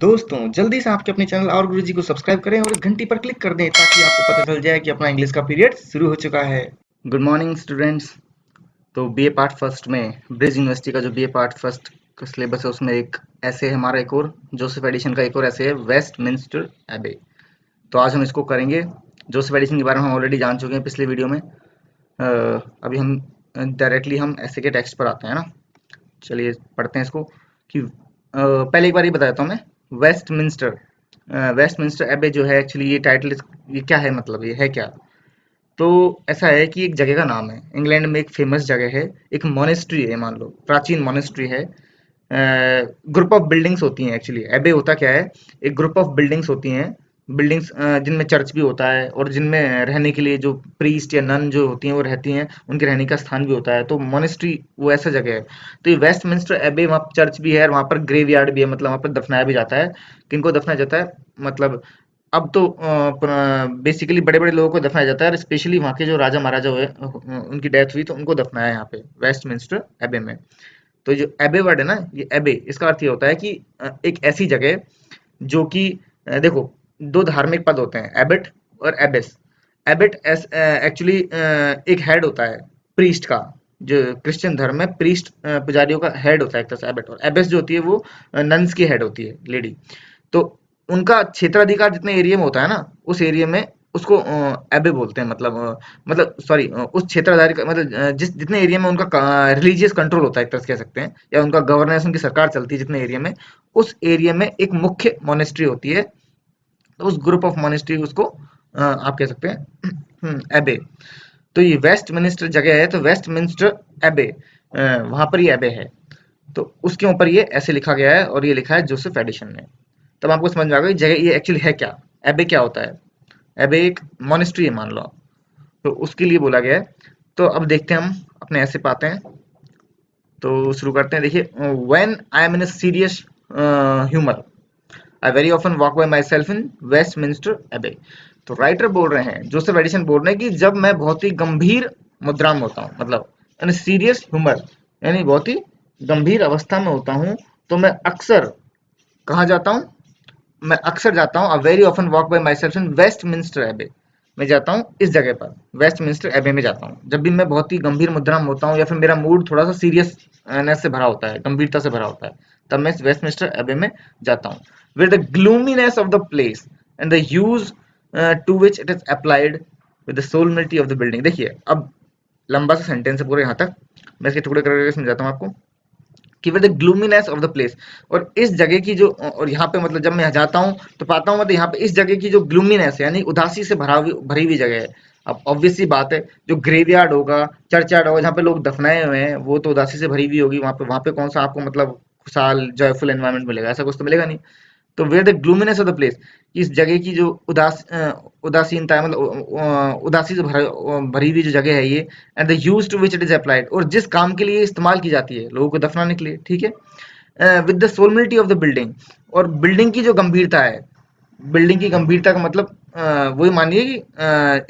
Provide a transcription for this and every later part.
दोस्तों जल्दी से आपके अपने चैनल और गुरुजी को सब्सक्राइब करें और घंटी पर क्लिक कर दें ताकि आपको पता चल जाए कि अपना इंग्लिश का पीरियड शुरू हो चुका है। Good morning students. तो बीए पार्ट फर्स्ट में ब्रिज यूनिवर्सिटी का जो बीए पार्ट फर्स्ट का सिलेबस है उसमें एक ऐसे हमारा एक और जोसेफ एडिशन का एक और ऐसे है वेस्टमिंस्टर एबे। तो आज हम इसको करेंगे। जोसेफ एडिशन के बारे में हम ऑलरेडी जान चुके हैं पिछले वीडियो में। अभी हम डायरेक्टली हम ऐसे के टेक्स्ट पर आते हैं ना। चलिए पढ़ते हैं इसको कि पहले एक बार ये बता देता हूँ मैं। वेस्टमिंस्टर एबे जो है एक्चुअली ये टाइटल ये क्या है, मतलब ये है क्या। तो ऐसा है कि एक जगह का नाम है, इंग्लैंड में एक फेमस जगह है, एक मोनेस्ट्री है, मान लो प्राचीन मोनेस्ट्री है। ग्रुप ऑफ बिल्डिंग्स होती हैं एक्चुअली। एबे होता क्या है, एक ग्रुप ऑफ बिल्डिंग्स होती हैं। बिल्डिंग्स जिनमें चर्च भी होता है और जिनमें रहने के लिए जो प्रीस्ट या नन जो होती हैं वो रहती हैं, उनके रहने का स्थान भी होता है। तो मोनेस्ट्री वो ऐसा जगह है। तो ये वेस्टमिंस्टर एबे, वहाँ चर्च भी है और वहाँ पर ग्रेवयार्ड भी है, मतलब वहाँ पर दफनाया भी जाता है। किनको दफनाया जाता है, मतलब अब तो बेसिकली बड़े बड़े लोगों को दफनाया जाता है, और स्पेशली वहाँ के जो राजा महाराजा हुए उनकी डेथ हुई तो उनको दफनाया है यहाँ पे वेस्टमिंस्टर एबे में। तो जो एबे वर्ड है ना, ये एबे इसका अर्थ ये होता है कि एक ऐसी जगह जो कि देखो दो धार्मिक पद होते हैं, एबट और एबिस। एबट एक्चुअली एक हेड होता है प्रीस्ट का। जो क्रिश्चियन धर्म में प्रीस्ट पुजारियों का हेड होता है एक तरह से एबट, और एबिस जो होती है वो नन्स की हेड होती है, लेडी। तो उनका क्षेत्राधिकार जितने एरिया में होता है ना, उस एरिया में उसको एबे बोलते हैं। मतलब सॉरी, उस क्षेत्राधिकारी का मतलब जिस जितने एरिया में उनका रिलीजियस कंट्रोल होता है एक तरह से कह सकते हैं, या उनका गवर्नेंस, उनकी सरकार चलती है जितने एरिया में, उस एरिया में एक मुख्य मोनेस्ट्री होती है। तो उस ग्रुप ऑफ मोनेस्ट्री उसको आप कह सकते हैं एबे। तो ये वेस्ट मिनिस्टर जगह है, तो वेस्ट मिनिस्टर एबे, वहां पर ये एबे है। तो उसके ऊपर ये ऐसे लिखा गया है और ये लिखा है जोसेफ एडिशन ने। तब आपको समझ में आ गई जगह ये एक्चुअली है क्या, एबे क्या होता है। एबे एक मोनेस्ट्री है मान लो आप, तो उसके लिए बोला गया है। तो अब देखते हैं हम अपने ऐसे पाते हैं। तो शुरू करते हैं। देखिए, when I am in a serious humour I very often walk bye my self in Westminster एबे। तो राइटर बोल रहे हैं, जोसेफ एडिसन बोल रहे हैं कि जब मैं बहुत ही गंभीर मुद्रा में होता हूँ, मतलब इन सीरियस ह्यूमर, यानी बहुत ही गंभीर अवस्था में होता हूँ, तो मैं अक्सर कहाँ जाता हूँ, मैं अक्सर जाता हूँ, very often walk bye my self in Westminster एबे। मैं जाता हूँ इस जगह पर, वेस्टमिंस्टर एबे में जाता हूँ जब भी मैं बहुत ही गंभीर मुद्रा में होता हूँ या फिर मेरा मूड थोड़ा सा सीरियसनेस से भरा होता है, गंभीरता से भरा होता है, तब मैं वेस्टमिंस्टर एबे में जाता हूँ। With the gloominess of the place and the use to which it is applied, with the solemnity of the building. देखिए अब लंबा सा सेंटेंस है पूरे यहाँ तक, मैं इसके टुकड़े करके समझाता हूँ आपको कि with the gloominess of the place. और इस जगह की जो, और यहाँ पे मतलब जब मैं जाता हूँ तो पाता हूँ, मतलब यहाँ पे इस जगह की जो ग्लूमीनेस है यानी उदासी से भरी हुई जगह है। अब ऑब्वियस सी बात है, जो ग्रेवयार्ड होगा, चर्चयार्ड होगा, जहाँ पे लोग दफनाए हुए हैं, वो तो उदासी से भरी हुई होगी। वहाँ पे कौन सा आपको मतलब खुशहाल जॉयफुल एनवायरनमेंट मिलेगा, ऐसा कुछ तो मिलेगा नहीं। तो where the gloominess of the place, इस जगह की जो उदासीनता है, मतलब उदासी से भरी हुई जो जगह है ये, and the use to which it is applied, और जिस काम के लिए इस्तेमाल की जाती है लोगों को दफनाने के लिए, ठीक है। With the solemnity of the building, और बिल्डिंग की जो गंभीरता है, बिल्डिंग की गंभीरता का मतलब वही मानिए कि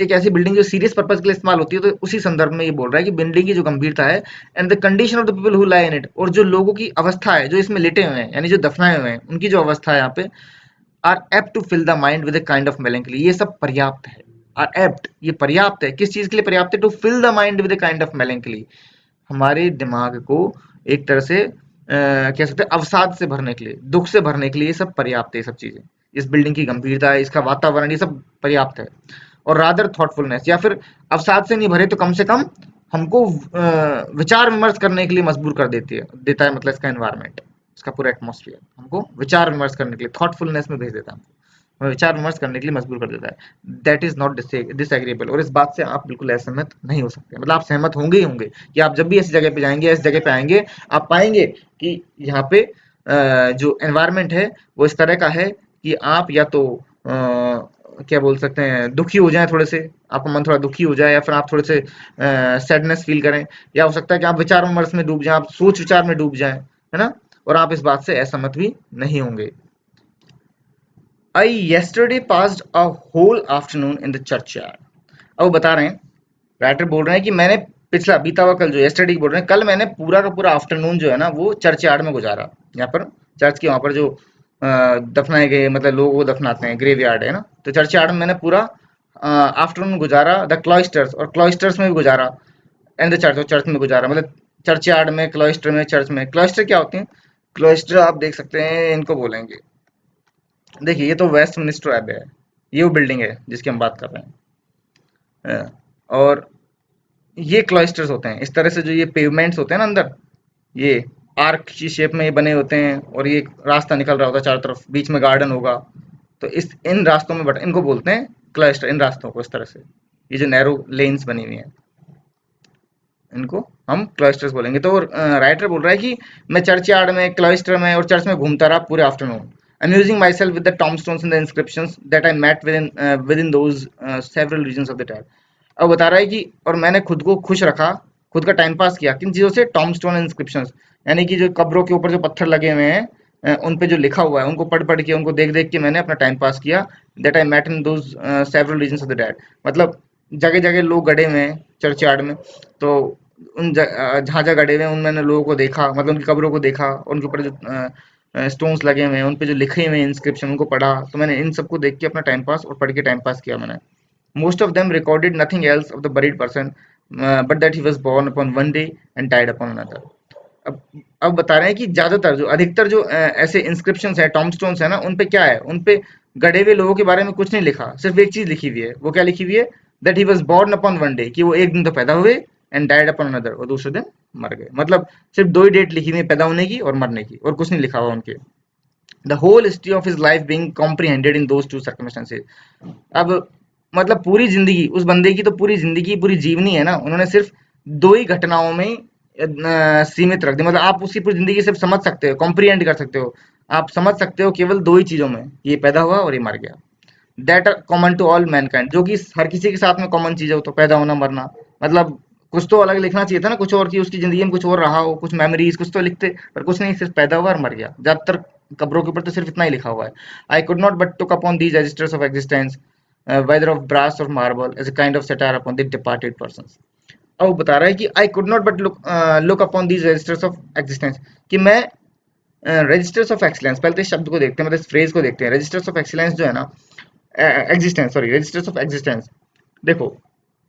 एक ऐसी बिल्डिंग जो सीरियस पर्पज के लिए इस्तेमाल होती है, तो उसी संदर्भ में ये बोल रहा है कि बिल्डिंग की जो गंभीरता है, and the condition of the people who lie in it, और जो लोगों की अवस्था है जो इसमें लेटे हुए हैं, यानी जो दफनाए हुए हैं, उनकी जो अवस्था है यहाँ पे, are apt to fill the mind with a kind of melancholy. ये सब पर्याप्त है। आर एप्ट, ये पर्याप्त है, किस चीज के लिए पर्याप्त है, to fill the mind with a kind of melancholy, हमारे दिमाग को एक तरह से कह सकते हैं अवसाद से भरने के लिए, दुख से भरने के लिए ये सब पर्याप्त है। ये सब चीजें, इस बिल्डिंग की गंभीरता है, इसका वातावरण, ये सब पर्याप्त है। और रादर थॉटफुलनेस, या फिर अवसाद से नहीं भरे तो कम से कम हमको विचार विमर्श करने के लिए मजबूर कर देता है, मतलब इसका एनवायरमेंट, इसका पूरा एटमोस्फियर हमको विचार विमर्श करने के लिए, थॉटफुलनेस में भेज देता है, विचार विमर्श करने के लिए मजबूर कर देता है। दैट इज नॉट डिसएग्रीएबल, और इस बात से आप बिल्कुल असहमत नहीं हो सकते, मतलब आप सहमत होंगे ही होंगे कि आप जब भी ऐसी जगह पे जाएंगे, इस जगह पे आएंगे, आप पाएंगे कि यहाँ पे जो एनवायरमेंट है वो इस तरह का है कि आप या तो क्या बोल सकते हैं, दुखी हो जाएं थोड़े से, आपका मन थोड़ा दुखी हो जाए, या फिर आप थोड़े से सैडनेस फील करें, या हो सकता है कि आप विचार विमर्श में डूब जाएं, आप सोच विचार में डूब जाएं, है ना। और आप इस बात से असहमत भी नहीं होंगे। I yesterday passed a whole afternoon in the churchyard. अब वो बता रहे हैं, राइटर बोल रहे हैं कि मैंने पिछला बीता हुआ कल, जो yesterday बोल रहे हैं, कल मैंने पूरा का पूरा आफ्टरनून जो है ना वो चर्चयार्ड में गुजारा। यहाँ पर चर्च के वहां पर जो दफनाए गए, मतलब लोगों को दफनाते हैं, ग्रेवयार्ड है ना। तो चर्चयार्ड में मैंने पूरा आफ्टरनून गुजारा, द क्लॉइस्टर्स, और क्लॉइस्टर्स में भी गुजारा, एंड द चर्च, और चर्च में गुजारा, मतलब चर्चयार्ड में, क्लॉइस्टर में, चर्च में। क्लॉइस्टर क्या होते हैं? क्लॉइस्टर आप देख सकते हैं, इनको बोलेंगे, देखिए ये तो वेस्ट मिनिस्टर एब है, ये वो बिल्डिंग है जिसकी हम बात कर रहे हैं। और ये क्लॉइस्टर्स होते हैं, इस तरह से जो ये पेवमेंट्स होते हैं ना अंदर, ये आर्क की शेप में ये बने होते हैं, और ये एक रास्ता निकल रहा होता है चारों तरफ, बीच में गार्डन होगा। तो इस इन रास्तों में बट इनको बोलते हैं क्लस्टर, इन रास्तों को, इस तरह से ये जो नैरो लेन्स बनी हुई हैं, इनको हम क्लस्टर्स बोलेंगे। तो राइटर बोल रहा है कि मैं चर्च यार्ड में, क्लस्टर में और चर्च में घूमता रहा पूरे afternoon, amusing myself with the tombstones and the inscriptions that I met within those several regions of the town। अब बता रहा है कि और मैंने खुद को खुश रखा, खुद का टाइम पास किया किन चीज़ों से? टॉम्बस्टोन इंस्क्रिप्शंस, यानी कि जो कब्रों के ऊपर जो पत्थर लगे हुए हैं, उन पे जो लिखा हुआ है, उनको पढ़ पढ़ के, उनको देख देख के मैंने अपना टाइम पास किया। That I met in those several regions of the dead, मतलब जगह जगह लोग गड़े हुए हैं चर्च यार्ड में, तो उन जहाँ जहाँ गड़े हुए हैं उन मैंने लोगों को देखा, मतलब उनकी कब्रों को देखा, उनके ऊपर जो स्टोन्स लगे हुए हैं, उन पे जो लिखे हुए हैं इंस्क्रिप्शन, उनको पढ़ा। तो मैंने इन सबको देख के अपना टाइम पास और पढ़ के टाइम पास किया मैंने। Most of them recorded nothing else of the buried person, but that he was born upon one day and died upon another। अब अब बता रहे हैं कि ज्यादातर जो, अधिकतर जो ऐसे इंस्क्रिप्शंस है, टॉम्बस्टोन्स है ना, उन पे क्या है? उन पे गड़े हुए लोगों के बारे में कुछ नहीं लिखा, सिर्फ एक चीज लिखी हुई है। वो क्या लिखी हुई है? That he was born upon one day, कि वो एक दिन तो पैदा हुए, एंड डाइड अपॉन अनदर, और दूसरे दिन मर गए। मतलब सिर्फ दो ही डेट लिखी हुई है, पैदा होने की और मरने की, और कुछ नहीं लिखा हुआ उनके। The whole history of his life being comprehended in those two circumstances. अब मतलब पूरी जिंदगी, उस बंदे की तो पूरी जिंदगी, पूरी जीवनी है ना, उन्होंने सिर्फ दो ही घटनाओं में सीमित रख दी। मतलब आप उसकी पूरी जिंदगी सिर्फ समझ सकते हो, कॉम्प्रिहेंड कर सकते हो, आप समझ सकते हो केवल दो ही चीजों में, ये पैदा हुआ और ये मर गया। That are common to all mankind, जो कि हर किसी के साथ में कॉमन चीज है, वो तो पैदा होना मरना। मतलब कुछ तो अलग लिखना चाहिए था ना, कुछ और की उसकी जिंदगी में कुछ और रहा हो, कुछ मेमोरीज कुछ तो लिखते, पर कुछ नहीं, सिर्फ पैदा हुआ और मर गया। ज्यादातर कब्रों के ऊपर तो सिर्फ इतना ही लिखा हुआ है। I could not but took upon these registers of existence, whether of brass or marble, as a kind of satire upon the departed persons। अब वो बता रहा है कि I could not but look upon these registers of existence, कि मैं resistors of excellence, पहले तो इस शब्द को देखते हैं, मतलब इस फ्रेज को देखते हैं। रजिस्टर्स ऑफ एक्सीलेंस जो है ना, existence, sorry, registers of existence. देखो,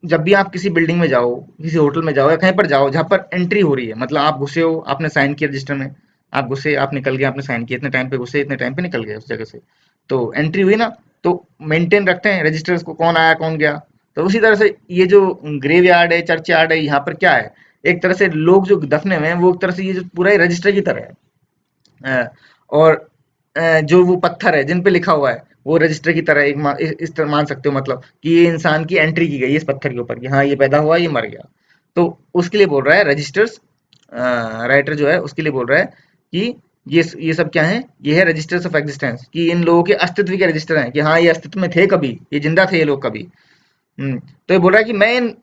जब भी आप किसी बिल्डिंग में जाओ, किसी होटल में जाओ, या कहीं पर जाओ जहाँ पर एंट्री हो रही है, मतलब आप घुसे हो, आपने साइन किया रजिस्टर में, आप घुसे, आप निकल गए, आपने साइन किया, इतने टाइम पे घुसे, इतने टाइम पे निकल गए उस जगह से, तो एंट्री हुई ना। तो मेंटेन रखते हैं रजिस्टर्स को, कौन आया कौन गया। तो उसी तरह से ये जो ग्रेव यार्ड है, चर्च यार्ड है, यहाँ पर क्या है? एक तरह से लोग जो दफने हुए हैं, वो एक तरह से ये जो पूरा ही रजिस्टर की तरह है। और जो वो पत्थर है जिन पे लिखा हुआ है, वो रजिस्टर की तरह एक इस तरह मान सकते हो, मतलब कि ये इंसान की एंट्री की गई है इस पत्थर के ऊपर, कि हाँ ये पैदा हुआ, ये मर गया। तो उसके लिए बोल रहा है रजिस्टर्स, राइटर जो है उसके लिए बोल रहा है कि ये सब क्या है? ये है रजिस्टर्स ऑफ एग्जिस्टेंस, कि इन लोगों के अस्तित्व के रजिस्टर हैं, कि हाँ ये अस्तित्व में थे कभी, ये जिंदा थे ये लोग कभी। तो ये बोल रहा है कि मैं इन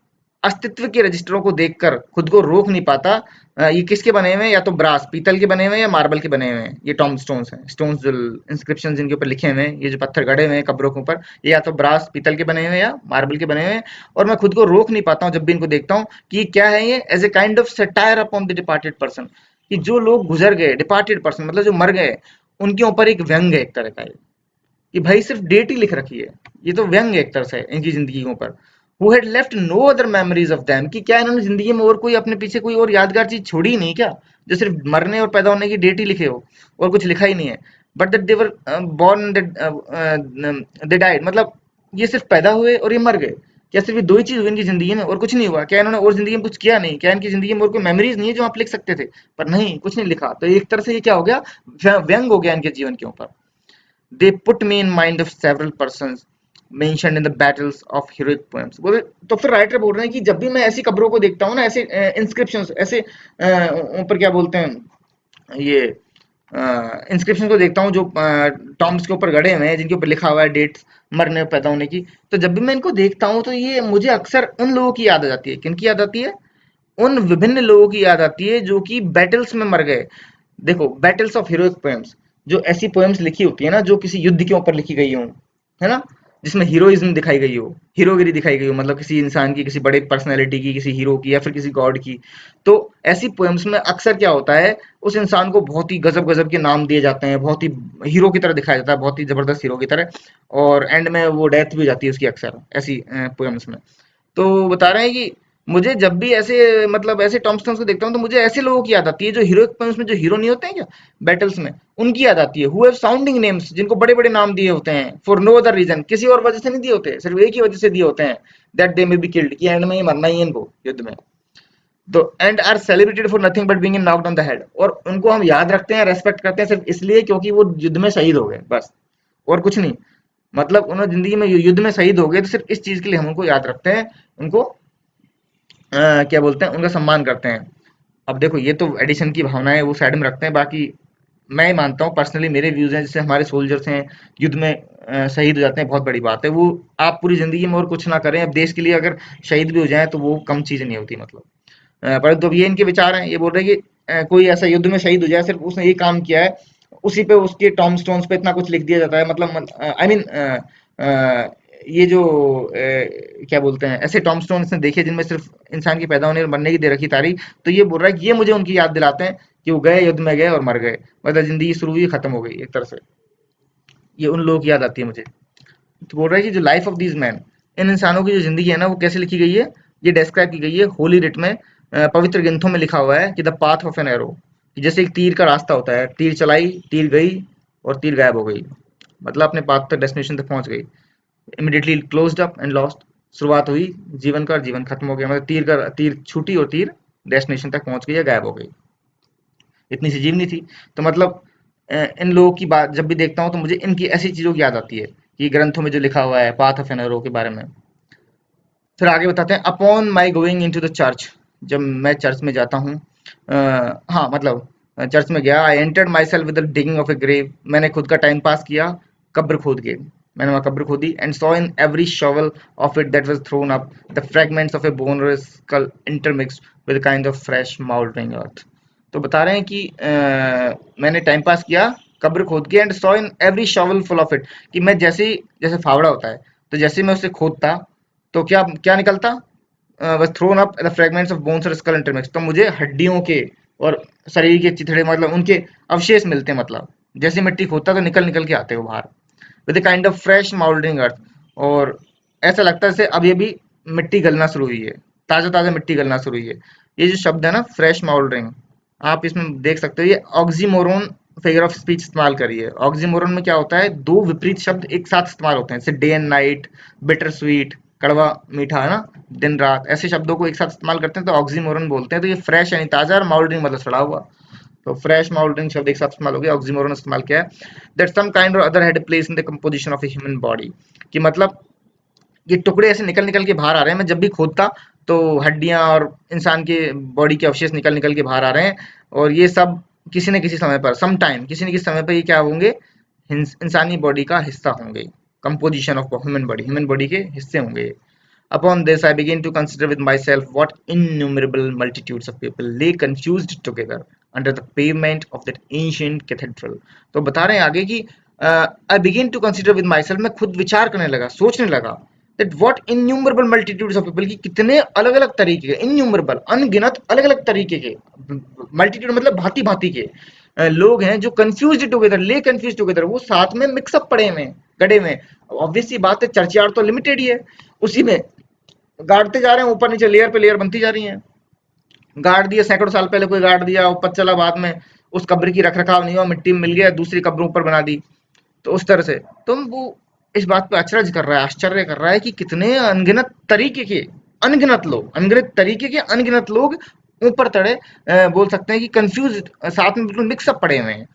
अस्तित्व के रजिस्टरों को देखकर खुद को रोक नहीं पाता। ये किसके बने हुए हैं? या तो ब्रास, पीतल के बने हुए हैं, या मार्बल के बने हुए हैं। ये टॉम स्टोन्स हैं, स्टोन्स जो इंस्क्रिप्शन जिनके ऊपर लिखे हुए हैं, ये जो पत्थर गड़े हुए हैं कब्रों के ऊपर, ये या तो ब्रास, पीतल के बने हुए हैं, या मार्बल के बने हुए हैं। और मैं खुद को रोक नहीं पाता हूँ जब भी इनको देखता हूँ, कि ये क्या है? ये as a kind of satire upon the departed person, कि जो लोग गुजर गए, डिपार्टेड पर्सन मतलब जो मर गए, उनके ऊपर एक व्यंग है एक तरह का ये, कि भाई सिर्फ डेट ही लिख रखी है। ये तो व्यंग है एक तरह से इनकी जिंदगियों पर। Who had left no other memories of them, कि क्या इन्होंने जिंदगी में और कोई अपने पीछे कोई और यादगार चीज छोड़ी ही नहीं क्या, जो सिर्फ मरने और पैदा होने की डेट ही लिखे हो, और कुछ लिखा ही नहीं है। But that they were born, they died, मतलब ये सिर्फ पैदा हुए और ये मर गए। क्या सिर्फ ये दो ही चीज हुई इनकी जिंदगी में और कुछ नहीं हुआ? क्या इन्होंने और जिंदगी में कुछ किया नहीं? क्या इनकी जिंदगी में और कोई मेमोरीज नहीं है जो आप लिख सकते थे? पर नहीं, कुछ नहीं लिखा। तो एक तरह से ये क्या हो गया? व्यंग हो गया इनके जीवन के ऊपर। They put me in mind of several persons mentioned in the battles of heroic poems। बोले, तो फिर राइटर बोल रहे हैं कि जब भी मैं ऐसी कब्रों को देखता हूँ ना, ऐसे इंस्क्रिप्शंस, ऐसे ऊपर क्या बोलते हैं, ये इंस्क्रिप्शन को देखता हूँ जो टॉम्ब्स के ऊपर गड़े हुए हैं, जिनके ऊपर लिखा हुआ है डेट्स, मरने और पैदा होने की। तो जब भी मैं इनको देखता हूँ, तो ये मुझे अक्सर उन लोगों की याद आ जाती है। किन की याद आती है? उन विभिन्न लोगों की याद आती है जो कि बैटल्स में मर गए। देखो, बैटल्स ऑफ हीरोइक पोएम्स, जो ऐसी पोएम्स लिखी होती है ना, जो किसी युद्ध के ऊपर लिखी गई हों, है ना, जिसमें हीरोइज्म दिखाई गई हो, हीरोगिरी दिखाई गई हो, मतलब किसी इंसान की, किसी बड़े पर्सनैलिटी की, किसी हीरो की या फिर किसी गॉड की। तो ऐसी पोएम्स में अक्सर क्या होता है, उस इंसान को बहुत ही गजब-गजब के नाम दिए जाते हैं, बहुत ही हीरो की तरह दिखाया जाता है, बहुत ही ज़बरदस्त हीरो की तरह, और एंड में वो डेथ भी हो जाती है उसकी अक्सर ऐसी पोएम्स में। तो बता रहे हैं कि मुझे जब भी ऐसे मतलब ऐसे टॉम्बस्टोन्स को देखता हूँ तो मुझे ऐसे लोगों की याद आती है जो हीरोइक पोएम्स में जो हीरो नहीं होते हैं क्या बैटल्स में, उनकी याद आती है, हु हैव साउंडिंग नेम्स, जिनको बड़े बड़े नाम दिए होते हैं फॉर नो अदर रीजन, किसी और वजह से नहीं दिए होते, सिर्फ एक ही वजह से दिए होते हैं, that they may be killed, कि एंड में ही मरना ही है इनको युद्ध में। तो and are celebrated for nothing but being knocked on the head, और उनको हम याद रखते हैं, रेस्पेक्ट करते हैं सिर्फ इसलिए क्योंकि वो युद्ध में शहीद हो गए, बस, और कुछ नहीं। मतलब उन्होंने जिंदगी में युद्ध में शहीद हो गए तो सिर्फ इस चीज के लिए हम उनको याद रखते हैं, उनको क्या बोलते हैं, उनका सम्मान करते हैं। अब देखो ये तो एडिशन की भावना है, वो साइड में रखते हैं, बाकी मैं ही मानता हूँ, पर्सनली मेरे व्यूज हैं, जैसे हमारे सोल्जर्स हैं युद्ध में शहीद हो जाते हैं, बहुत बड़ी बात है वो। आप पूरी जिंदगी में और कुछ ना करें, अब देश के लिए अगर शहीद भी हो जाए तो वो कम चीज नहीं होती, मतलब परंतु अब ये इनके विचार हैं, ये बोल रहे हैं कि कोई ऐसा युद्ध में शहीद हो जाए, सिर्फ उसने ये काम किया है, उसी पे उसके टॉम स्टोन्स पे इतना कुछ लिख दिया जाता है, मतलब आई मीन ये जो क्या बोलते हैं, ऐसे टॉम स्टोन इसने देखे जिनमें सिर्फ इंसान की पैदा होने और मरने की दे रखी तारीख, तो ये बोल रहा है कि ये मुझे उनकी याद दिलाते हैं कि वो गए, युद्ध में गए और मर गए, मतलब जिंदगी शुरू हुई खत्म हो गई एक तरह से, ये उन लोगों की याद आती है मुझे। तो बोल रहा है कि जो लाइफ ऑफ दीज मैन, इन इंसानों की जो जिंदगी है ना, वो कैसे लिखी गई है, ये डिस्क्राइब की गई है होली रिट में, पवित्र ग्रंथों में लिखा हुआ है कि the path of an arrow, कि जैसे एक तीर का रास्ता होता है, तीर चलाई, तीर गई और तीर गायब हो गई, मतलब अपने पाथ तक, डेस्टिनेशन तक पहुंच गई, immediately closed up and lost, शुरुआत हुई जीवन का और जीवन खत्म हो गया, मतलब तीर छूटी और तीर डेस्टिनेशन तक पहुंच गई या गायब हो गई, इतनी सी जीवनी थी। तो मतलब इन लोगों की बात जब भी देखता हूँ तो मुझे इनकी ऐसी चीजों की याद आती है कि ग्रंथों में जो लिखा हुआ है पाथ ऑफ एन एरो के बारे में। फिर आगे बताते हैं, upon my going in to the church, जब मैं चर्च में जाता हूँ, हाँ मतलब चर्च में गया, I entered myself with the digging of a grave, मैंने खुद का टाइम पास किया कब्र खोद के, मैंने वहाँ कब्र खोदी, and saw in every shovel of it that was thrown up the fragments of a boneless skull intermixed with kind of fresh mouldering earth. तो बता रहे हैं कि मैंने टाइम पास किया कब्र खोद के, and saw in every shovel full of it, कि मैं जैसे ही, जैसे फावड़ा होता है, तो जैसे ही मैं उसे खोदता तो क्या क्या निकलता, was thrown up the fragments of bones और skull intermixed, तो मुझे हड्डियों के और शरीर के चिथड़े, मतलब उनके अवशेष मिलते हैं, मतलब जैसे मिट्टी खोदता तो निकल निकल के आते हैं वो बाहर, with kind of fresh mouldering अर्थ, और ऐसा लगता है जैसे अब ये भी मिट्टी गलना शुरू हुई है, ताजा ताजा मिट्टी गलना शुरू हुई है। ये जो शब्द है ना फ्रेश माउल्डरिंग, आप इसमें देख सकते हो, ये ऑक्सीमोरोन फिगर ऑफ स्पीच इस्तेमाल करिए। ऑक्सीमोरोन में क्या होता है, दो विपरीत शब्द एक साथ इस्तेमाल होते हैं, जैसे day and night, bitter sweet, कड़वा मीठा, है ना, दिन रात, ऐसे शब्दों को एक साथ इस्तेमाल करते हैं तो ऑक्सीमोरन बोलते हैं। तो ये फ्रेश यानी ताजा, और माउल्डरिंग मतलब सड़ा हुआ, तो फ्रेश माउल्डरिंग शब्द एक साथ इस्तेमाल हो गया, ऑक्सीमोरन इस्तेमाल किया है। दैट सम काइंड और other had place in the composition of a human body, कि मतलब ये टुकड़े ऐसे निकल निकल के बाहर आ रहे हैं, मैं जब भी खोदता तो हड्डियां और इंसान के बॉडी के अवशेष निकल निकल के बाहर आ रहे हैं, और ये सब किसी न किसी समय पर, सम टाइम, किसी न किसी समय पर ये क्या होंगे, इंसानी बॉडी का हिस्सा होंगे, कंपोजिशन ऑफ ह्यूमन बॉडी के हिस्से होंगे। Upon this, I begin to consider with myself what innumerable multitudes of people lay confused together under the pavement of that ancient cathedral. तो बता रहे हैं आगे कि I begin to consider with myself, मैं खुद विचार करने लगा, सोचने लगा, that what innumerable multitudes of people, कि कितने अलग अलग तरीके के, innumerable अनगिनत अलग अलग तरीके के, मल्टीट्यूड मतलब भांति भांति के लोग हैं जो कंफ्यूज टुगेदर, ले कंफ्यूज टुगेदर, वो साथ में मिक्सअप पड़े हुए, गड़े हुए। ऑब्वियस सी बात है, चर्चयार्ड तो लिमिटेड ही है, उसी में गाड़ते जा रहे हैं, ऊपर नीचे लेयर पे लेयर बनती जा रही है। गाड़ दिया सैकड़ों साल पहले, कोई गाड़ दिया, ऊपर चला बाद में, उस कब्र की रख रखाव नहीं हुआ, मिट्टी में मिल गया, दूसरी कब्र ऊपर बना दी, तो उस तरह से तुम वो इस बात पे अचरज कर रहा है, आश्चर्य कर रहा है कि कितने अनगिनत तरीके के, अनगिनत लोग, अनगिनत तरीके के अनगिनत लोग ऊपर तड़े, बोल सकते हैं कि कंफ्यूज, साथ में बिल्कुल मिक्सअप पड़े हुए हैं,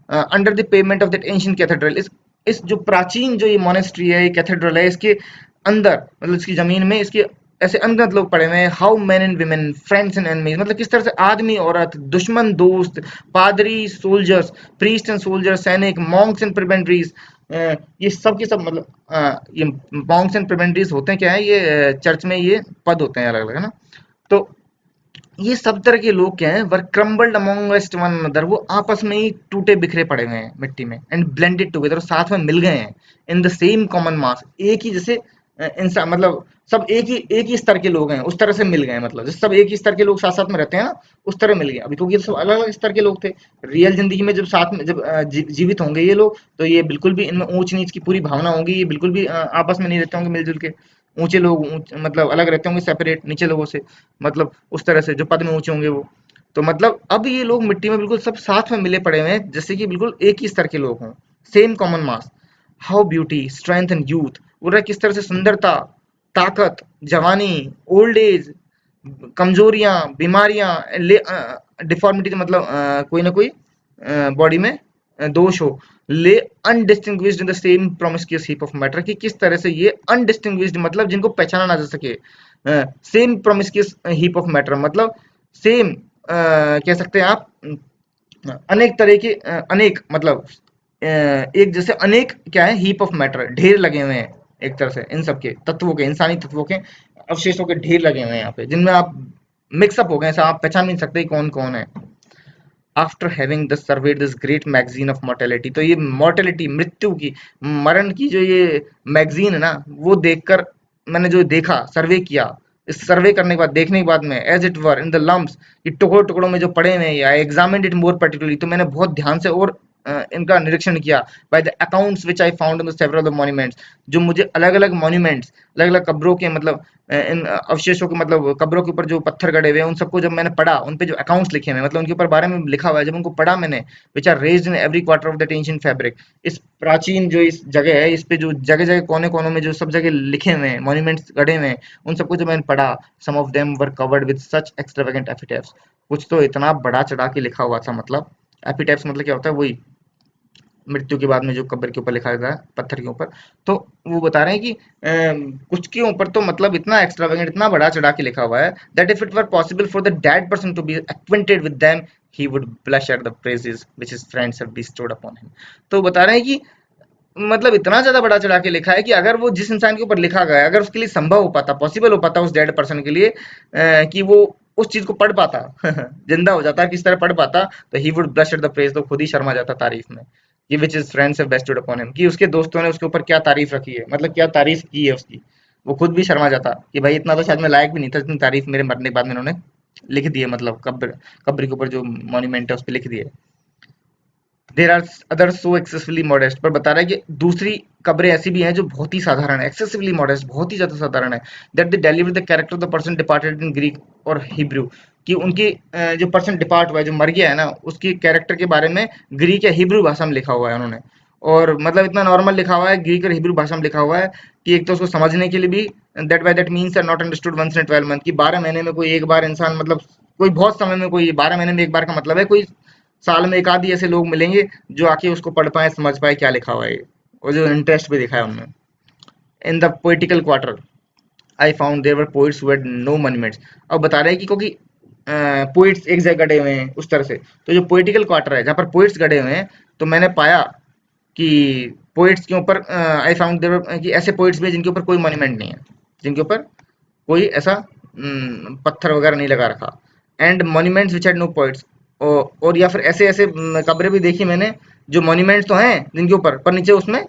under the payment of that ancient cathedral, इस जो प्राचीन जो ये मोनेस्ट्री है, ये कैथेड्रल है, इसके अंदर, मतलब इसकी जमीन में, इसके ऐसे अनगिनत लोग पड़े हुए हैं। How man and women, friends and enemies, मतलब किस तरह से आदमी औरत, दुश्मन दोस्त, पादरी सोल्जर्स, प्रीस्ट एंड सोल्जर्स, सैनिक, मॉन्क्स एंड प्रिबेंडरीज, ये सब के सब, मतलब ये मॉन्क्स एंड प्रिबेंडरीज होते हैं क्या है, ये चर्च में ये पद होते हैं अलग अलग, है ना। तो ये सब तरह के लोग क्या हैं, वर क्रम्बल्ड अमॉन्गस्ट वन अनदर, वो आपस में ही टूटे बिखरे पड़े हुए हैं मिट्टी में, एंड ब्लेंडेड टुगेदर, साथ में मिल गए हैं, इन द सेम कॉमन मास, एक ही जैसे इंसान, मतलब सब एक ही स्तर के लोग हैं, उस तरह से मिल गए हैं, मतलब जैसे सब एक ही स्तर के लोग साथ साथ में रहते हैं ना, उस तरह मिल गए अभी, क्योंकि ये सब अलग अलग स्तर के लोग थे। रियल जिंदगी में जब साथ में जब जीवित होंगे ये लोग, तो ये बिल्कुल भी इनमें ऊंच नीच की पूरी भावना होगी, ये बिल्कुल भी आपस में नहीं रहते होंगे मिलजुल के। ऊंचे लोग मतलब अलग रहते होंगे, सेपरेट नीचे लोगों से, मतलब उस तरह से जो पद में ऊंचे होंगे वो। तो मतलब अब ये लोग मिट्टी में बिल्कुल सब साथ में मिले पड़े हुए हैं, जैसे कि बिल्कुल एक ही स्तर के लोग हों, same common mass. How beauty strength and youth, बोल रहा है किस तरह से सुंदरता, ताकत, जवानी, ओल्ड एज, कमजोरियां, बीमारियां, डिफॉर्मिटी, मतलब कोई ना कोई बॉडी में दोष हो, lay undistinguished in the same promiscuous heap of matter, कि किस तरह से ये अनडिस्टिंग्विश्ड मतलब जिनको पहचाना ना जा सके, same promiscuous heap of matter मतलब सेम कह सकते हैं आप, अनेक तरह के अनेक मतलब एक जैसे अनेक क्या है, हीप ऑफ मैटर, ढेर लगे हुए हैं एक तरह से, इन सब के तत्वों के, इंसानी तत्वों के अवशेषों के ढेर लगे हुए हैं यहाँ पे, जिनमें आप मिक्सअप हो गए, ऐसा आप पहचान नहीं सकते कौन कौन है। After having this served this great magazine of mortality, तो ये मोर्टेलिटी, मृत्यु की, मरण की जो ये मैगजीन है ना, वो देखकर मैंने जो देखा, सर्वे किया, इस सर्वे करने के बाद, देखने के बाद में, as it were in the lumps, ये टुकड़ों टुकड़ों में जो पड़े हुए हैं, I examined it more particularly, तो मैंने बहुत ध्यान से और इनका निरीक्षण किया, by the accounts which I found in the several of the monuments, जो मुझे अलग अलग मॉन्यूमेंट्स, अलग अलग कब्रों के मतलब इन अवशेषों के, मतलब कब्रों के ऊपर जो पत्थर गड़े हुए हैं, उन सबको जब मैंने पढ़ा, उन पे जो अकाउंट्स लिखे हुए हैं, मतलब उनके ऊपर बारे में लिखा हुआ है, जब उनको पढ़ा मैंने, which are raised in every quarter of that ancient fabric, इस प्राचीन जो इस जगह है, इस पे जो जगह जगह कोने कोनों में जो सब जगह लिखे हुए हैं, मॉन्यूमेंट्स गड़े हुए हैं, उन सबको जब मैंने पढ़ा, some of them were covered with such extravagant epitaphs, कुछ तो इतना बड़ा चढ़ा के लिखा हुआ था, मतलब एपिटैफ्स मतलब क्या होता है, वही मृत्यु के बाद में जो कब्र के ऊपर लिखा जाता है पत्थर के ऊपर। तो वो बता रहे हैं कि कुछ के ऊपर तो मतलब इतना एक्स्ट्रावेगेंट, इतना बड़ा चढ़ा के लिखा हुआ है, that if it were possible for the dead person to be acquainted with them, he would blush at the praises which his friends have bestowed upon him। तो बता रहे हैं कि मतलब इतना ज्यादा बड़ा चढ़ा के लिखा है कि अगर वो जिस इंसान के ऊपर लिखा गया है, अगर उसके लिए संभव हो पाता, पॉसिबल हो पाता उस डेड पर्सन के लिए कि वो उस चीज को पढ़ पाता जिंदा हो जाता, किस तरह पढ़ पाता, तो ही would blush at the praise, तो खुद ही शर्मा जाता तारीफ में, कि which is friends have vested upon him, कि उसके दोस्तों ने उसके ऊपर क्या तारीफ रखी है, मतलब क्या तारीफ की है उसकी, वो खुद भी शर्मा जाता कि भाई इतना तो शायद मैं लायक भी नहीं था, इतनी तारीफ मेरे मरने के बाद में इन्होंने लिख दी है, मतलब कब्र के ऊपर जो मॉन्यूमेंट है उस पर लिख दिए। There are other so excessively modest, पर बता रहा है कि दूसरी कब्रें ऐसी भी हैं जो बहुत ही साधारण है, एक्सेसिवली मॉडेस्ट, बहुत ही ज्यादा साधारण है, that they deliver the character of the person departed in Greek और हिब्रू, कि उनकी जो पर्सन डिपार्ट हुआ है, जो मर गया है ना, उसकी कैरेक्टर के बारे में ग्रीक या हिब्रू भाषा में लिखा हुआ है उन्होंने, और मतलब इतना नॉर्मल लिखा हुआ है, ग्रीक और हिब्रू भाषा में लिखा हुआ है कि एक तो उसको समझने के लिए भी, that by that means are not understood once in 12 month, कि 12 महीने में कोई एक बार इंसान, मतलब कोई बहुत समय में, कोई 12 महीने में एक बार का मतलब है कोई साल में एक आधी ऐसे लोग मिलेंगे जो आके उसको पढ़ पाए, समझ पाए क्या लिखा हुआ है, और जो इंटरेस्ट भी दिखा है उनमें। In the poetical quarter I found there were poets who had no monuments. अब बता रहे हैं कि क्योंकि पोइट्स एक जगह गड़े हुए हैं उस तरह से, तो जो पोइटिकल क्वार्टर है जहाँ पर पोइट्स गड़े हुए हैं, तो मैंने पाया कि पोइट्स के ऊपर आई फाउंड देयर कि ऐसे पोइट्स भी हैं जिनके ऊपर कोई मॉन्यूमेंट नहीं है, जिनके ऊपर कोई ऐसा पत्थर वगैरह नहीं लगा रखा, and monuments which had no poets, और या फिर ऐसे ऐसे कब्रें भी देखी मैंने जो मॉन्यूमेंट्स तो हैं जिनके ऊपर, पर नीचे उसमें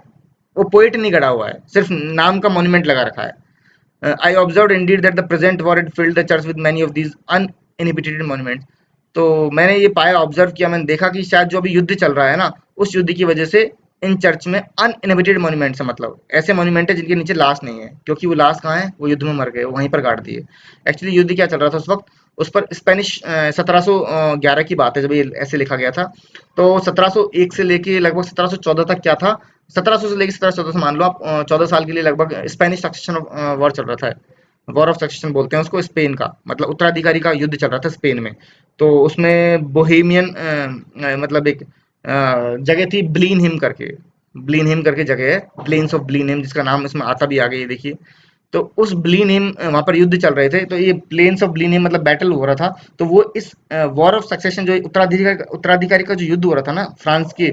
वो पोइट नहीं गड़ा हुआ है, सिर्फ नाम का मॉन्यूमेंट लगा रखा है। I observed indeed that the present war had filled the church with many of these uninhibited monuments। तो मैंने ये पाया, ऑब्जर्व किया, मैंने देखा कि शायद जो अभी युद्ध चल रहा है ना, उस युद्ध की वजह से इन चर्च में अनइनहिबिटेड मॉन्यूमेंट्स है, मतलब ऐसे मॉन्यूमेंट है जिनके नीचे लाश नहीं है, क्योंकि वो लाश कहाँ है, वो युद्ध में मर गए, वहीं पर गाड़ दिए। एक्चुअली युद्ध क्या चल रहा था उस वक्त, उस पर स्पेनिश 1711 की बात है जब ये ऐसे लिखा गया था। तो 1701 से लेके लगभग 1714 तक क्या था, 1700 से लेके 1714 से मान लो आप 14 साल के लिए लगभग स्पेनिश सक्सेशन वॉर चल रहा था, वॉर ऑफ सक्सेशन बोलते हैं उसको, स्पेन का मतलब उत्तराधिकारी का युद्ध चल रहा था स्पेन में। तो उसमें बोहेमियन मतलब एक जगह थी ब्लीन हिम करके, ब्लीन हिम करके जगह है, प्लेन्स ऑफ ब्लीन हिम, जिसका नाम इसमें आता भी आगे, ये देखिए। तो उस ब्लीन हिम वहां पर युद्ध चल रहे थे, तो ये प्लेन्स ऑफ ब्लीन हिम मतलब बैटल हो रहा था। तो वो इस वॉर ऑफ सक्सेशन जो उत्तराधिकारी का जो युद्ध हो रहा था ना, फ्रांस के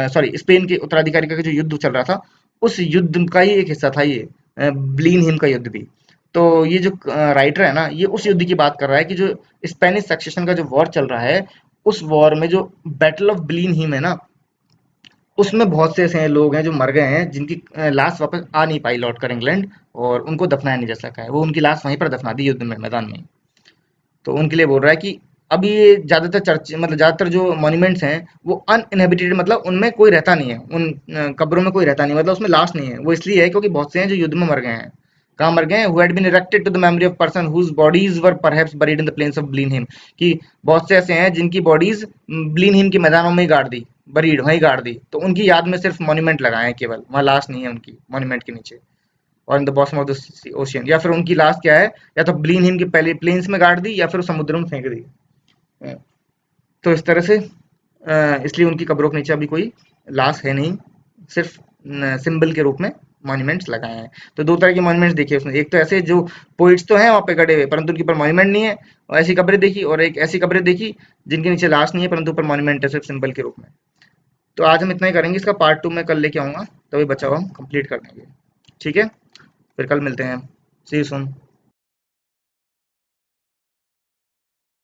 सॉरी स्पेन के उत्तराधिकारी का जो युद्ध चल रहा था, उस युद्ध का ही एक हिस्सा था ये ब्लीन हिम का युद्ध भी। तो ये जो राइटर है ना, ये उस युद्ध की बात कर रहा है कि जो स्पेनिश सक्सेशन का जो वॉर चल रहा है, उस वॉर में जो बैटल ऑफ ब्लीन हिम है ना, उसमें बहुत से ऐसे लोग हैं जो मर गए हैं, जिनकी लाश वापस आ नहीं पाई लौट कर इंग्लैंड, और उनको दफनाया नहीं जा सका है। वो उनकी लाश वहीं पर दफना दी युद्ध में, मैदान में। तो उनके लिए बोल रहा है कि अभी ये ज्यादातर चर्च मतलब ज्यादातर जो मॉन्यूमेंट्स हैं, वो अनइनहेबिटेड, मतलब उनमें कोई रहता नहीं है, उन कब्रों में कोई रहता नहीं, मतलब उसमें लाश नहीं है। वो इसलिए है क्योंकि बहुत से हैं जो युद्ध में मर गए हैं। कहाँ मर गए हैं? Who had been erected to the memory of person whose bodies were perhaps buried in the plains of Blenheim, कि बहुत से ऐसे हैं जिनकी बॉडीज ब्लीन हिम के मैदानों में ही गाड़ दी, बरीड वहीं गाड़ दी, तो उनकी याद में सिर्फ मॉन्यूमेंट लगाए हैं, केवल वहां लाश नहीं है उनकी मॉन्यूमेंट के नीचे और in the bottom of the ocean. या फिर उनकी लाश क्या है, या तो ब्लीन हिम के पहले प्लेन्स में गाड़ दी, या फिर समुद्र में फेंक दी। तो इस तरह से इसलिए उनकी कब्रों के नीचे अभी कोई लाश है नहीं, सिर्फ सिंबल के रूप में मॉन्यूमेंट्स लगाए हैं। तो दो तरह के मॉन्यूमेंट्स देखे उसने, एक तो ऐसे जो पोइट्स तो हैं वहाँ पे गड़े हुए, परंतु उनके ऊपर मॉन्यूमेंट नहीं है, और ऐसी कब्रें देखी, और एक ऐसी कब्रें देखी जिनके नीचे लाश नहीं है परंतु ऊपर मॉन्यूमेंट है सिर्फ सिंबल के रूप में। तो आज हम इतना ही करेंगे, इसका पार्ट 2 मैं कल लेके आऊंगा, तभी बचा हुआ हम कंप्लीट कर देंगे। ठीक है, फिर कल मिलते हैं। सी यू सून।